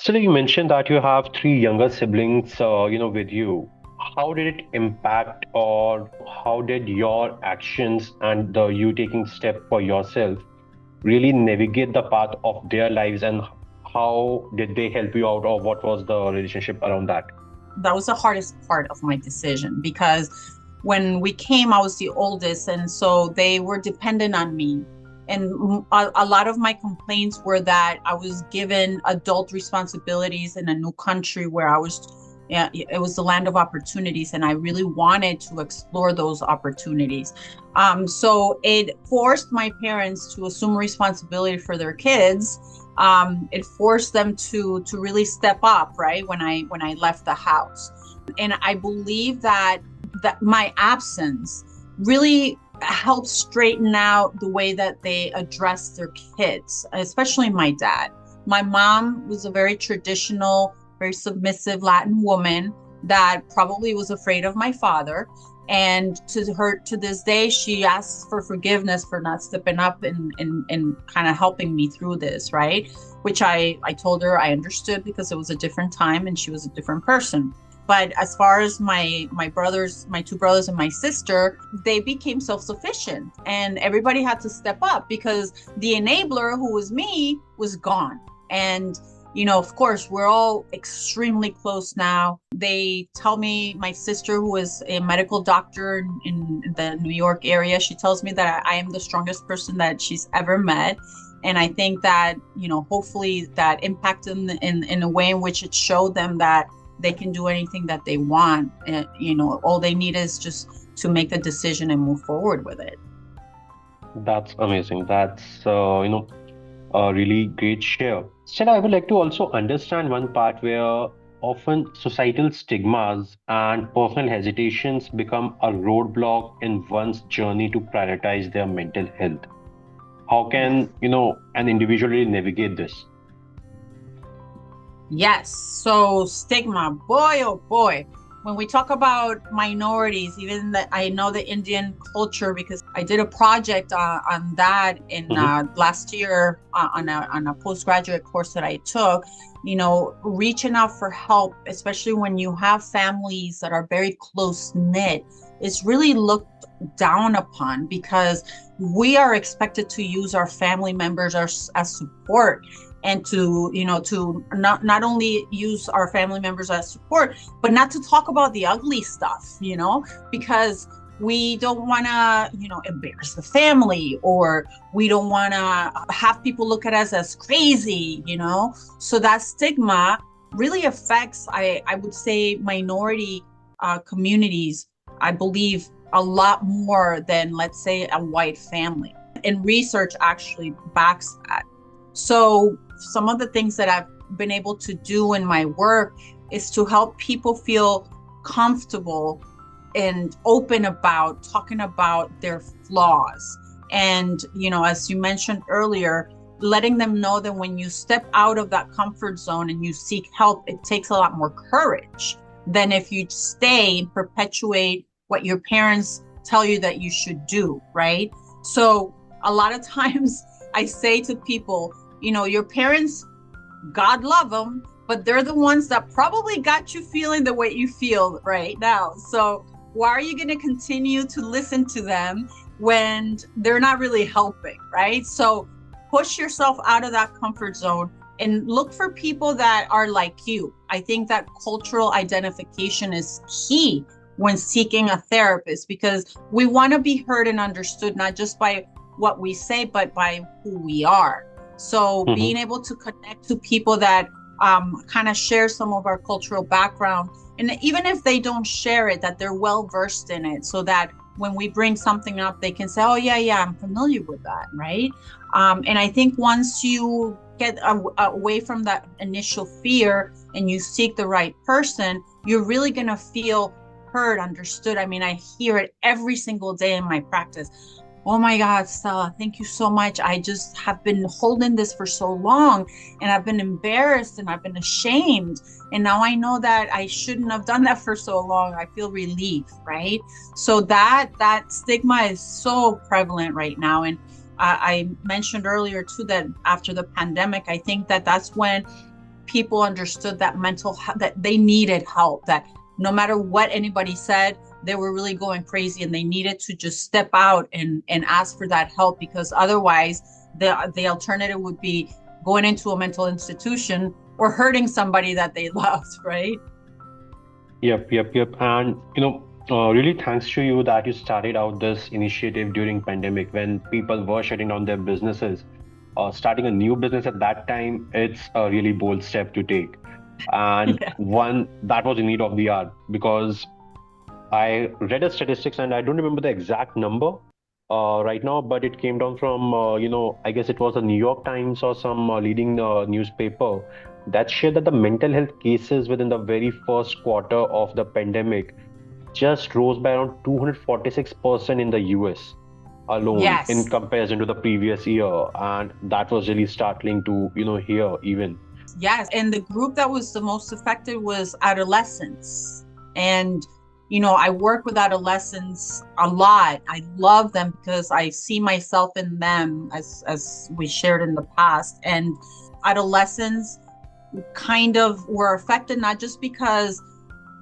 So you mentioned that you have three younger siblings, with you. How did it impact, or how did your actions and the you taking step for yourself really navigate the path of their lives, and how did they help you out, or what was the relationship around that? That was the hardest part of my decision because when we came, I was the oldest, and so they were dependent on me. And a lot of my complaints were that I was given adult responsibilities in a new country where I was, yeah, it was the land of opportunities, and I really wanted to explore those opportunities. So it forced my parents to assume responsibility for their kids. It forced them to really step up, right, when I left the house. And I believe that my absence really helps straighten out the way that they address their kids, especially my dad. My mom was a very traditional, very submissive Latin woman that probably was afraid of my father. And to this day, she asks for forgiveness for not stepping up and kind of helping me through this, right? Which I told her I understood because it was a different time and she was a different person. But as far as my brothers, my two brothers and my sister, they became self-sufficient and everybody had to step up because the enabler, who was me, was gone. And of course, we're all extremely close now. They tell me, my sister, who is a medical doctor in the New York area, she tells me that I am the strongest person that she's ever met. And I think that, hopefully that impacted in a way in which it showed them that they can do anything that they want. And, all they need is just to make the decision and move forward with it. That's amazing. That's a really great share. Stella, I would like to also understand one part where often societal stigmas and personal hesitations become a roadblock in one's journey to prioritize their mental health. How Yes. can, an individual really navigate this? Yes. So stigma, boy, oh boy. When we talk about minorities, even that I know the Indian culture because I did a project on that in Hmm. last year on a postgraduate course that I took. Reaching out for help, especially when you have families that are very close knit, is really looked down upon because we are expected to use our family members as support and to not only use our family members as support, but not to talk about the ugly stuff, because we don't want to embarrass the family, or we don't want to have people look at us as crazy. So that stigma really affects, I would say, minority communities, I believe, a lot more than, let's say, a white family, and research actually backs that. So some of the things that I've been able to do in my work is to help people feel comfortable and open about talking about their flaws. And, as you mentioned earlier, letting them know that when you step out of that comfort zone and you seek help, it takes a lot more courage than if you stay and perpetuate what your parents tell you that you should do, right? So a lot of times I say to people, your parents, God love them, but they're the ones that probably got you feeling the way you feel right now. So why are you going to continue to listen to them when they're not really helping, right? So push yourself out of that comfort zone and look for people that are like you. I think that cultural identification is key when seeking a therapist because we want to be heard and understood, not just by what we say, but by who we are. So Hmm. being able to connect to people that kind of share some of our cultural background, and even if they don't share it, that they're well versed in it, so that when we bring something up, they can say, "Oh yeah, yeah, I'm familiar with that," right? And I think once you get away from that initial fear and you seek the right person, you're really gonna feel heard, understood. I mean, I hear it every single day in my practice. Oh my God, Stella, thank you so much. I just have been holding this for so long and I've been embarrassed and I've been ashamed. And now I know that I shouldn't have done that for so long. I feel relief, right? So that stigma is so prevalent right now. And I mentioned earlier too that after the pandemic, I think that that's when people understood that that they needed help, that no matter what anybody said, they were really going crazy and they needed to just step out and ask for that help, because otherwise the alternative would be going into a mental institution or hurting somebody that they loved, right? Yep. And really thanks to you that you started out this initiative during pandemic when people were shutting down their businesses. Starting a new business at that time, it's a really bold step to take, and Yeah. one that was in need of the hour because I read a statistics and I don't remember the exact number right now, but it came down from, I guess it was the New York Times or some leading newspaper that shared that the mental health cases within the very first quarter of the pandemic just rose by around 246% in the US alone in Yes. comparison to the previous year. And that was really startling to, hear even. Yes. And the group that was the most affected was adolescents. And, I work with adolescents a lot. I love them because I see myself in them, as we shared in the past. And adolescents kind of were affected, not just because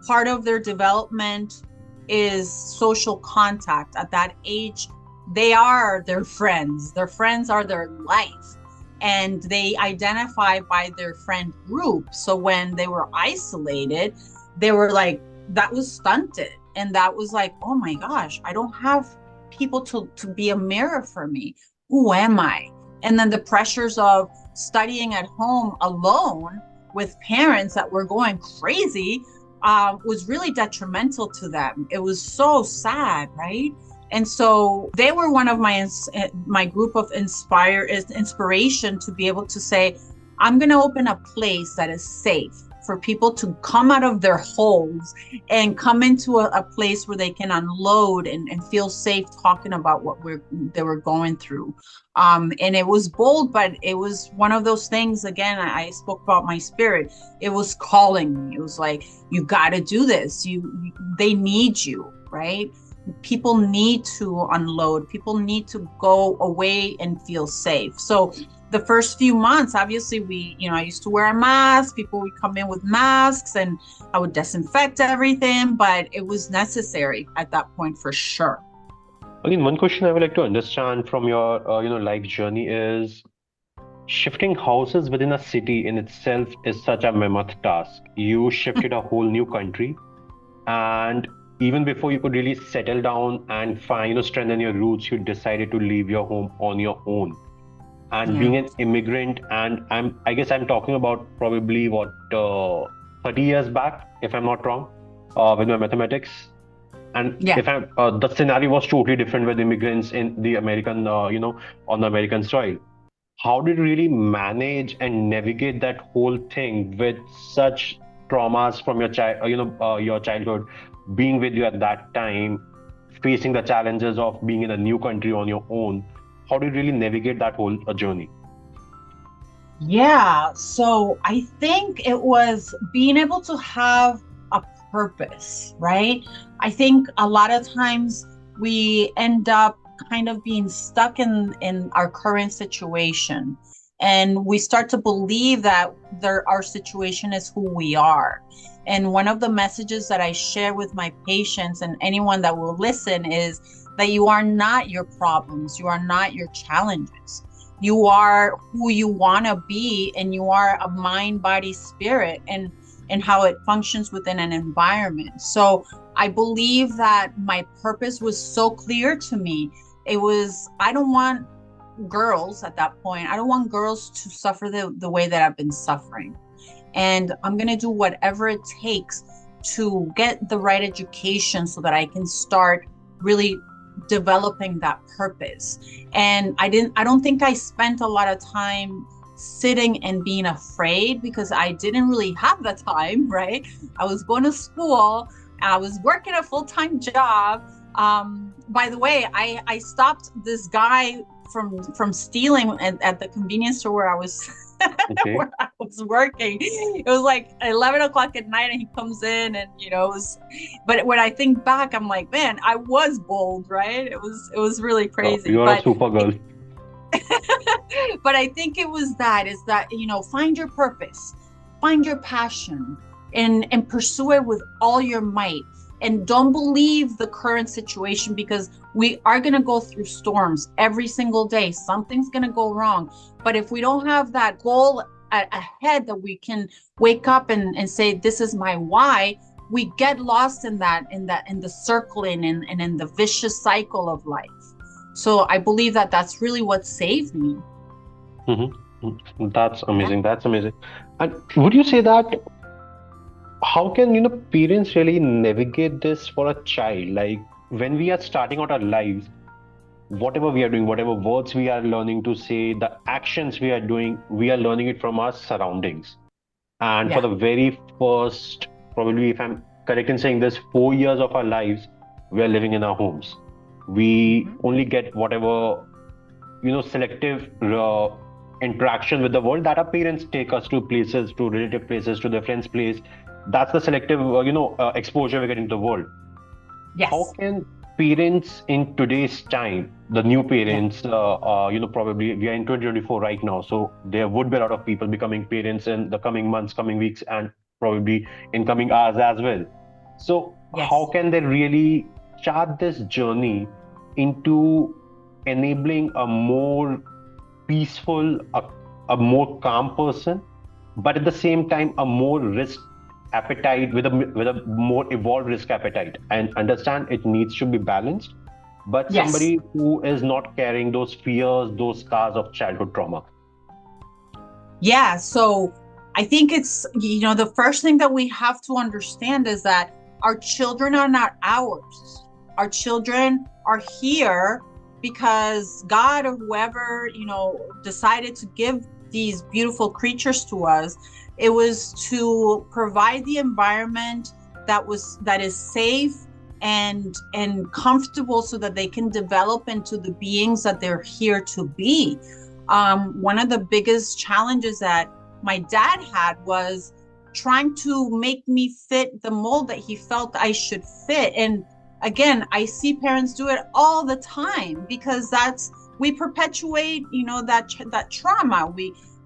part of their development is social contact. At that age, they are their friends. Their friends are their life. And they identify by their friend group. So when they were isolated, they were like, that was stunted. And that was like, oh my gosh, I don't have people to be a mirror for me. Who am I? And then the pressures of studying at home alone with parents that were going crazy was really detrimental to them. It was so sad, right? And so they were one of my group of inspiration to be able to say, I'm going to open a place that is safe for people to come out of their holes and come into a place where they can unload and feel safe talking about what they were going through. And it was bold, but it was one of those things. Again, I spoke about my spirit. It was calling me. It was like, you got to do this. They need you, right? People need to unload. People need to go away and feel safe. So the first few months, obviously I used to wear a mask. People would come in with masks and I would disinfect everything, but it was necessary at that point for sure. Again, one question I would like to understand from your, life journey is shifting houses within a city in itself is such a mammoth task. You shifted a whole new country, and even before you could really settle down and find, strengthen your roots, you decided to leave your home on your own. And Yeah. being an immigrant, and I guess I'm talking about probably what 30 years back, if I'm not wrong, with my mathematics. And Yeah. if I'm, the scenario was totally different with immigrants in the American, on the American soil. How did you really manage and navigate that whole thing with such traumas from your your childhood, being with you at that time, facing the challenges of being in a new country on your own? How do you really navigate that whole journey? Yeah. So I think it was being able to have a purpose, right? I think a lot of times we end up kind of being stuck in our current situation. And we start to believe that our situation is who we are. And one of the messages that I share with my patients and anyone that will listen is that you are not your problems, you are not your challenges. You are who you want to be, and you are a mind, body, spirit, and how it functions within an environment. So I believe that my purpose was so clear to me. It was, I don't want girls at that point, I don't want girls to suffer the way that I've been suffering. And I'm going to do whatever it takes to get the right education so that I can start really developing that purpose. And I don't think I spent a lot of time sitting and being afraid, because I didn't really have the time, right? I was going to school, I was working a full-time job. By the way, I stopped this guy from stealing at the convenience store where I was Okay. where I was working. It was like 11 o'clock at night and he comes in, and it was, but when I think back, I'm like, man, I was bold, right? It was really crazy. You're a super girl. But I think it was that, is that, find your purpose. find your passion and pursue it with all your might. And don't believe the current situation, because we are going to go through storms every single day. Something's going to go wrong. But if we don't have that goal ahead that we can wake up and say, this is my why, we get lost in the circling and in the vicious cycle of life. So I believe that that's really what saved me. That's Yeah. amazing. That's amazing. And would you say that how can, parents really navigate this for a child? Like when we are starting out our lives, whatever we are doing, whatever words we are learning to say, the actions we are doing, we are learning it from our surroundings. And for Yeah. the very first, probably, if I'm correct in saying this, 4 years of our lives, we are living in our homes. We Mhm. only get whatever, selective interaction with the world that our parents take us to places, to relative places, to their friends' place. That's the selective, exposure we get into the world. How Yes. can parents in today's time, the new Yeah. parents, probably we are in 2024 right now, so there would be a lot of people becoming parents in the coming months, coming weeks, and probably in coming hours as well. So, how Yes. can they really chart this journey into enabling a more peaceful, a more calm person, but at the same time, a more risk appetite with a more evolved risk appetite, and understand it needs to be balanced, but Yes. somebody who is not carrying those fears, those scars of childhood trauma. Yeah. So I think it's, the first thing that we have to understand is that our children are not ours. Our children are here because God or whoever, decided to give these beautiful creatures to us. It was to provide the environment that is safe and comfortable so that they can develop into the beings that they're here to be. One of the biggest challenges that my dad had was trying to make me fit the mold that he felt I should fit. And again, I see parents do it all the time because we perpetuate, that trauma.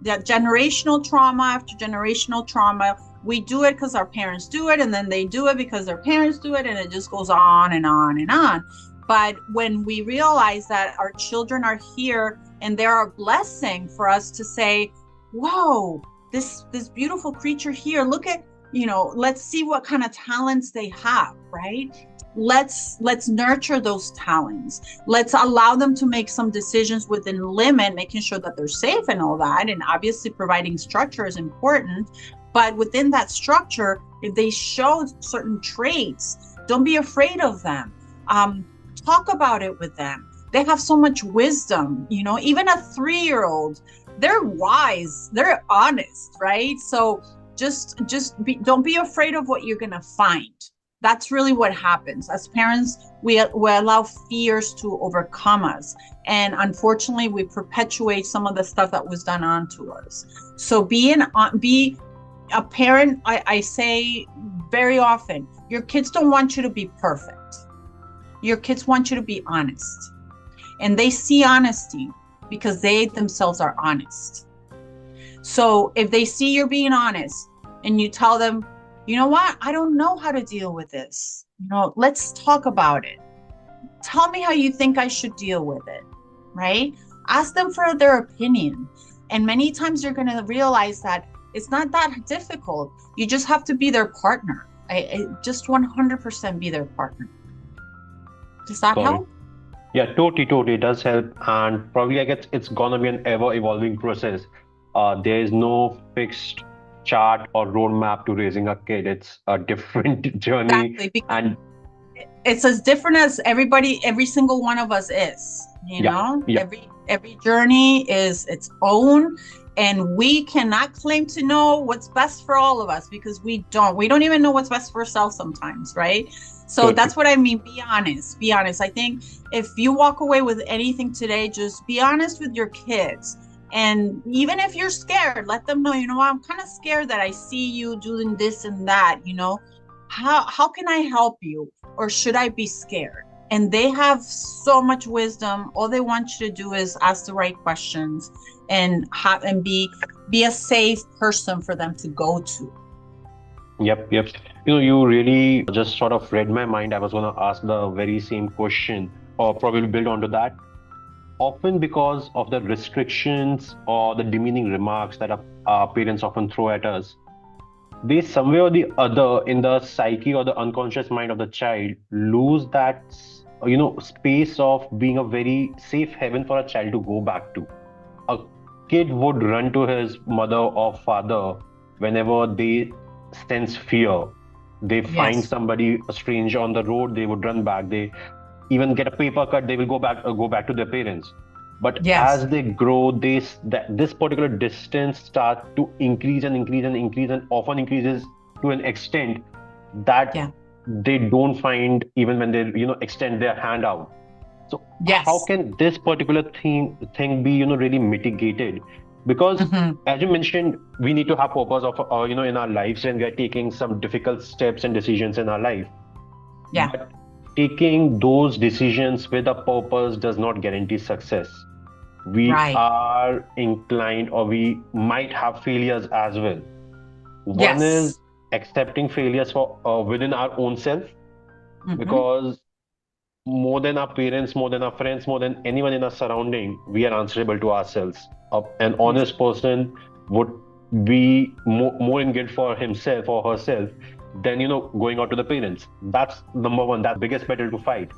That generational trauma after generational trauma. We do it because our parents do it, and then they do it because their parents do it, and it just goes on and on and on. But when we realize that our children are here and they're a blessing for us to say, whoa, this beautiful creature here, look at, let's see what kind of talents they have, right? Let's nurture those talents. Let's allow them to make some decisions within limit, making sure that they're safe and all that. And obviously providing structure is important, but within that structure, if they show certain traits, don't be afraid of them. Talk about it with them. They have so much wisdom, even a 3-year-old, they're wise, they're honest, right? So don't be afraid of what you're going to find. That's really what happens. As parents, we allow fears to overcome us. And unfortunately, we perpetuate some of the stuff that was done onto us. So be a parent. I say very often, your kids don't want you to be perfect. Your kids want you to be honest. And they see honesty because they themselves are honest. So if they see you're being honest and you tell them, you know what, I don't know how to deal with this, let's talk about it. Tell me how you think I should deal with it, right? Ask them for their opinion. And many times you're going to realize that it's not that difficult. You just have to be their partner. I just 100% be their partner. Does that Got it. help? Yeah, totally does help, and probably I guess it's gonna be an ever evolving process. There is no fixed chart or roadmap to raising a kid. It's a different journey, Exactly. Because and it's as different as every single one of us is, yeah, yeah, every journey is its own, and we cannot claim to know what's best for all of us because we don't even know what's best for ourselves sometimes, right? So totally. that's what I mean. Be honest. I think if you walk away with anything today, just be honest with your kids. And even if you're scared, let them know, I'm kind of scared that I see you doing this and that, how can I help you? Or should I be scared? And they have so much wisdom. All they want you to do is ask the right questions and be a safe person for them to go to. Yep, yep. You really just sort of read my mind. I was going to ask the very same question, or probably build onto that. Often because of the restrictions or the demeaning remarks that our parents often throw at us, they somewhere or the other in the psyche or the unconscious mind of the child lose that space of being a very safe haven for a child to go back to. A kid would run to his mother or father whenever they sense fear. They find Yes. somebody, a stranger on the road, they would run back. They even get a paper cut, they will go back to their parents. But Yes. as they grow, this particular distance starts to increase and increase and increase, and often increases to an extent that Yeah. they don't find even when they extend their hand out. So how Yes. can this particular thing be really mitigated? Because Hmm. as you mentioned, we need to have purpose of in our lives when we are taking some difficult steps and decisions in our life. Yeah. But taking those decisions with a purpose does not guarantee success. We Right. are inclined, or we might have failures as well. One Yes. is accepting failures for within our own self, Hmm. because more than our parents, more than our friends, more than anyone in our surrounding, we are answerable to ourselves. An honest Exactly. person would be more in guilt for himself or herself than going out to the parents. That's number one. That's the biggest battle to fight.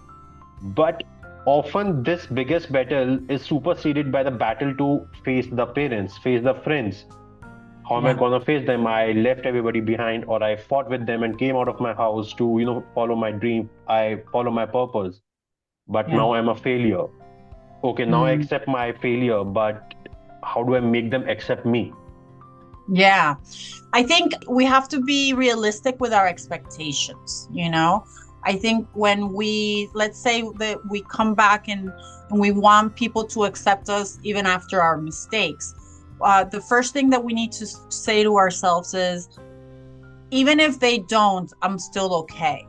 But often this biggest battle is superseded by the battle to face the parents, face the friends. How am I Yeah. gonna face them? I left everybody behind, or I fought with them and came out of my house to follow my dream. I follow my purpose, but Yeah. now I'm a failure. Okay, now I Mm. accept my failure, but how do I make them accept me? Yeah. I think we have to be realistic with our expectations, you know? I think when let's say that we come back and we want people to accept us even after our mistakes, the first thing that we need to say to ourselves is, even if they don't, I'm still okay,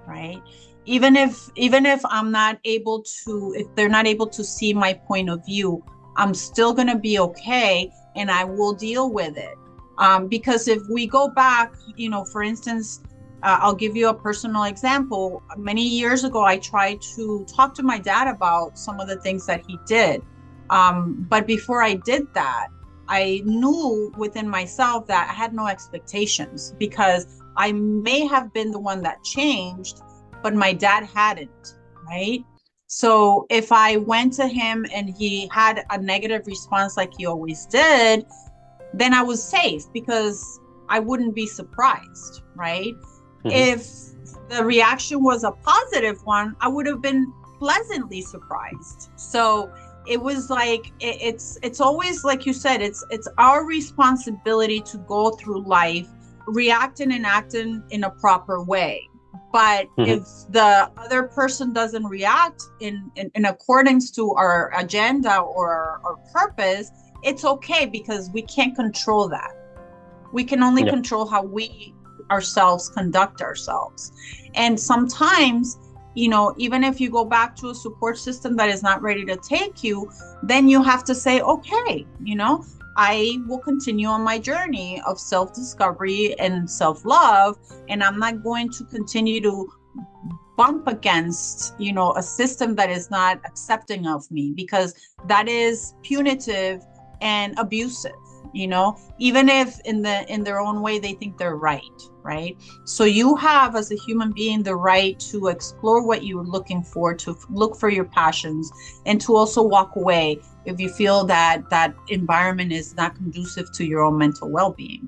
right? Even if I'm not able to, if they're not able to see my point of view, I'm still going to be okay, and I will deal with it. Because if we go back, for instance, I'll give you a personal example. Many years ago, I tried to talk to my dad about some of the things that he did. But before I did that, I knew within myself that I had no expectations, because I may have been the one that changed, but my dad hadn't, right? So if I went to him and he had a negative response like he always did, then I was safe, because I wouldn't be surprised, right? Mhm. If the reaction was a positive one, I would have been pleasantly surprised. So it was like it's always like you said, it's our responsibility to go through life reacting and acting in a proper way. But if Mhm. the other person doesn't react in accordance to our agenda or our purpose, it's okay, because we can't control that. We can only Yeah. control how we ourselves conduct ourselves. And sometimes, even if you go back to a support system that is not ready to take you, then you have to say, okay, I will continue on my journey of self-discovery and self-love, and I'm not going to continue to bump against a system that is not accepting of me, because that is punitive and abusive, even if in their own way they think they're right. So you have, as a human being, the right to explore what you're looking for, to look for your passions, and to also walk away if you feel that that environment is not conducive to your own mental well-being.